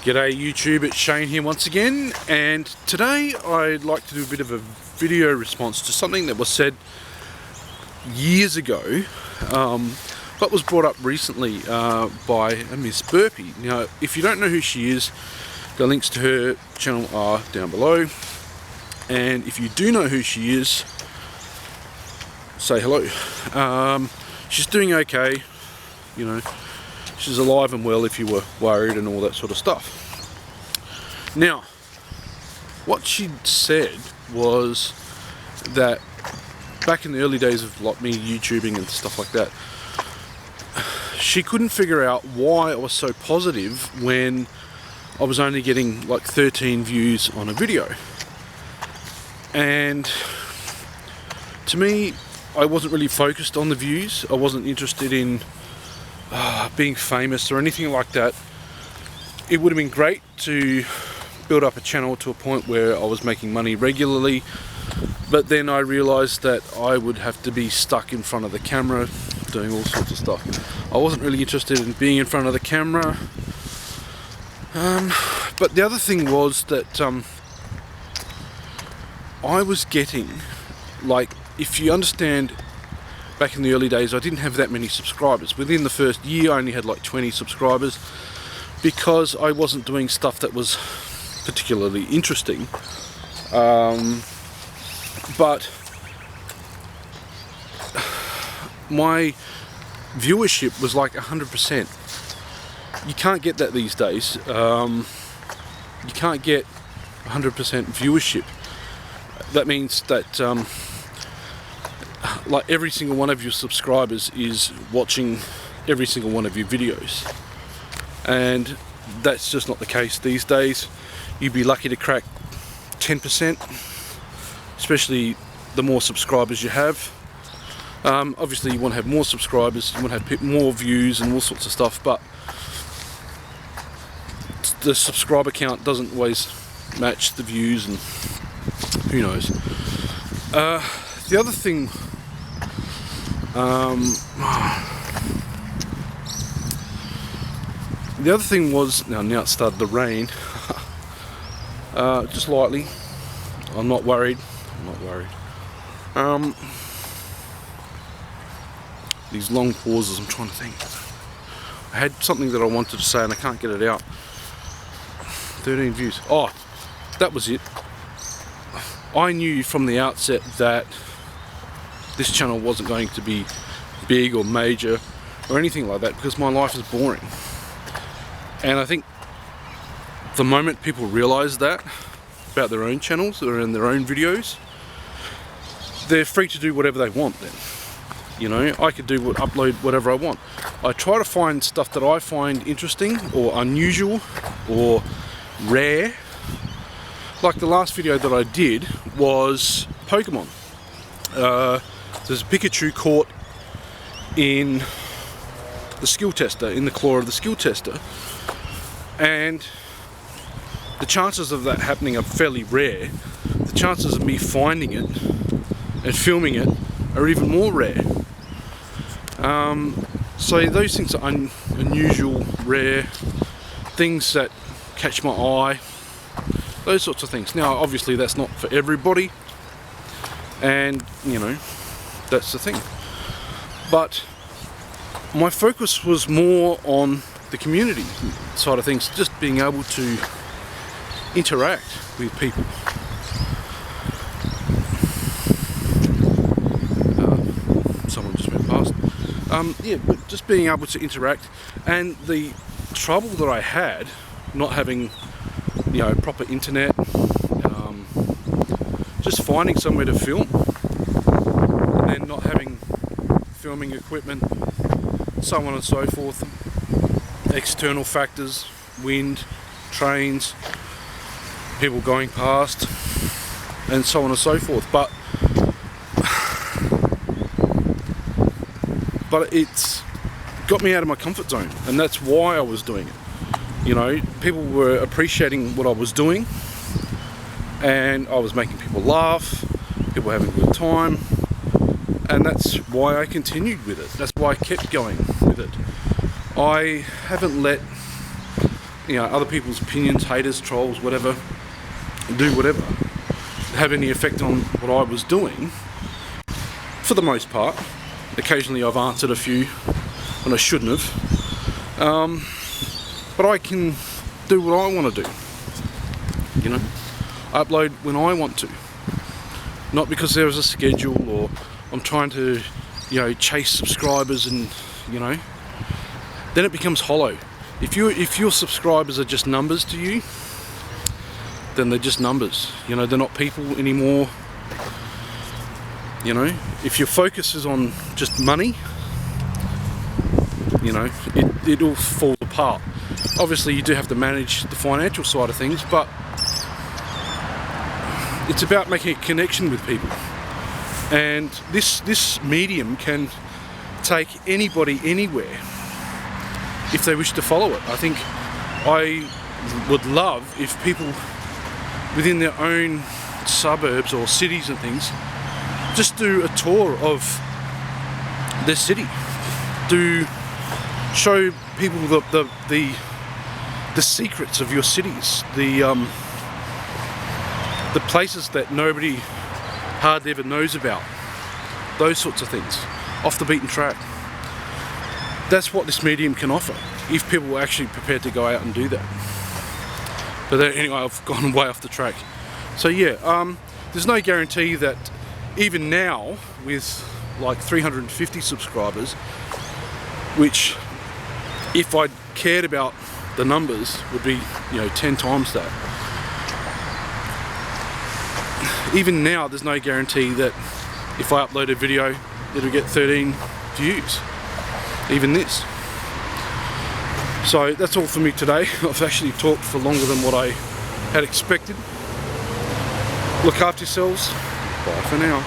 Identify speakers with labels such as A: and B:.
A: G'day YouTube, it's Shane here once again, and today I'd like to do a bit of a video response to something that was said years ago, but was brought up recently by MsBurpy. Now, if you don't know who she is, the links to her channel are down below, and if you do know who she is, say hello. She's doing okay, you know. She's alive and well if you were worried and all that sort of stuff. Now, what she said was that back in the early days of like me YouTubing and stuff like that, she couldn't figure out why I was so positive when I was only getting like 13 views on a video. And to me, I wasn't really focused on the views. I wasn't interested in being famous or anything like that. It would have been great to build up a channel to a point where I was making money regularly, but then I realized that I would have to be stuck in front of the camera doing all sorts of stuff. I wasn't really interested in being in front of the camera. But the other thing was that I was getting, like, if you understand, back in the early days I didn't have that many subscribers. Within the first year I only had like 20 subscribers because I wasn't doing stuff that was particularly interesting. But my viewership was like 100%. You can't get that these days. You can't get 100% viewership. That means that like every single one of your subscribers is watching every single one of your videos, and that's just not the case these days. You'd be lucky to crack 10%, especially the more subscribers you have. Obviously you want to have more subscribers, you want to have more views and all sorts of stuff, but the subscriber count doesn't always match the views, and who knows. The other thing, was, now it started to rain, just lightly. I'm not worried. These long pauses, I'm trying to think. I had something that I wanted to say and I can't get it out. 13 views. Oh, that was it. I knew from the outset that this channel wasn't going to be big or major or anything like that, because my life is boring. And I think the moment people realise that about their own channels or in their own videos, they're free to do whatever they want then. You know, I could upload whatever I want. I try to find stuff that I find interesting or unusual or rare. Like the last video that I did was Pokemon. There's a Pikachu caught in the skill tester, in the claw of the skill tester, and the chances of that happening are fairly rare. The chances of me finding it and filming it are even more rare. So those things are unusual, rare, things that catch my eye, those sorts of things. Now obviously that's not for everybody, and you know, that's the thing. But my focus was more on the community side of things, just being able to interact with people. Someone just went past. Yeah, but just being able to interact, and the trouble that I had not having, you know, proper internet, just finding somewhere to film, and then not having filming equipment, so on and so forth, external factors, wind, trains, people going past, and so on and so forth. But it's got me out of my comfort zone, and that's why I was doing it. You know, people were appreciating what I was doing, and I was making people laugh, people were having a good time, and that's why I continued with it. That's why I kept going with it. I haven't let you know, other people's opinions, haters, trolls, whatever, do whatever, have any effect on what I was doing. For the most part, occasionally I've answered a few when I shouldn't have, but I can do what I want to do, you know. I upload when I want to, not because there is a schedule or I'm trying to, you know, chase subscribers, and you know, then it becomes hollow. If your subscribers are just numbers to you, then they're just numbers, you know, they're not people anymore. You know, if your focus is on just money, you know, it all falls apart. Obviously you do have to manage the financial side of things, but it's about making a connection with people. And this medium can take anybody anywhere if they wish to follow it. I think I would love if people within their own suburbs or cities and things just do a tour of their city, show people the secrets of your cities, the places that nobody hardly ever knows about, those sorts of things, off the beaten track. That's what this medium can offer, if people were actually prepared to go out and do that. But anyway, I've gone way off the track. So yeah, there's no guarantee that even now, with like 350 subscribers, which if I cared about the numbers would be, you know, 10 times that. Even now there's no guarantee that if I upload a video it'll get 13 views, even this. So that's all for me today. I've actually talked for longer than what I had expected. Look after yourselves. Bye for now.